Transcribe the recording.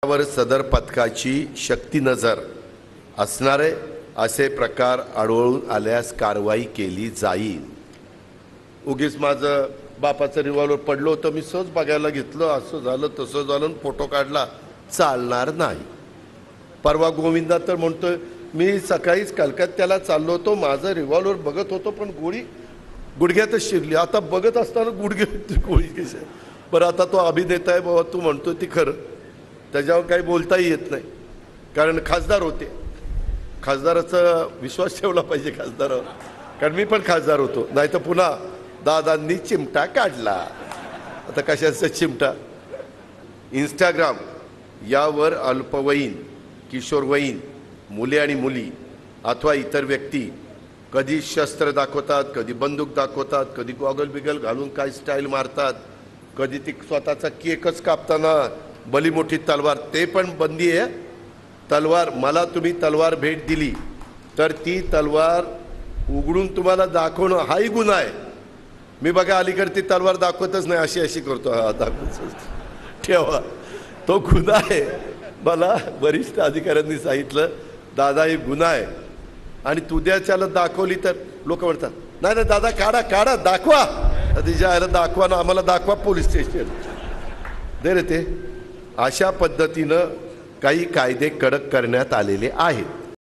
वर सदर पथकाची शक्ती नजर असणारे असे प्रकार आढळून आल्यास कारवाई केली जाईल। उगीच माझं बापाचं रिव्हॉल्वर पडलो होतं, मी सहज बघायला घेतलं, असं झालं तसं झालं, फोटो काढला, चालणार नाही। परवा गोविंदा तर म्हणतोय मी सकाळीच कलकत्त्याला चाललो होतो, माझं रिव्हॉल्वर बघत होतो पण गोळी गुडघ्यातच शिरली। आता बघत असताना गुडघ्यात गोळी कशी? बरं आता तो अभिनेता आहे बाबा, तू म्हणतो ती खरं, त्याच्यावर काही बोलताही येत नाही, कारण खासदार होते। खासदाराचा विश्वास ठेवला पाहिजे खासदारावर, कारण मी पण खासदार होतो, नाही तर पुन्हा दादांनी चिमटा काढला। आता कशाचा चिमटा? इंस्टाग्राम यावर अल्पवयीन, किशोरवयीन मुले आणि मुली अथवा इतर व्यक्ती कधी शस्त्र दाखवतात, कधी बंदूक दाखवतात, कधी गॉगल बिगल घालून काय स्टाईल मारतात, कधी ती स्वतःचा केकच कापताना भली मोठी तलवार, ते पण बंदी आहे। तलवार, मला तुम्ही तलवार भेट दिली तर ती तलवार उघडून तुम्हाला दाखवणं हाही गुन्हा आहे। मी बघा अलीकडे ती तलवार दाखवतच नाही, अशी अशी करतो, हा दाखवत ठेवा, तो गुन्हा आहे। मला वरिष्ठ अधिकाऱ्यांनी सांगितलं दादा हे गुन्हा आहे, आणि तुद्याच्याला दाखवली तर लोक म्हणतात नाही नाही दादा काढा काढा दाखवा, तिच्या आयला दाखवा ना, आम्हाला दाखवा पोलीस स्टेशन दे रे ते। अशा पद्धतीनं काही कायदे कडक करण्यात आलेले आहेत।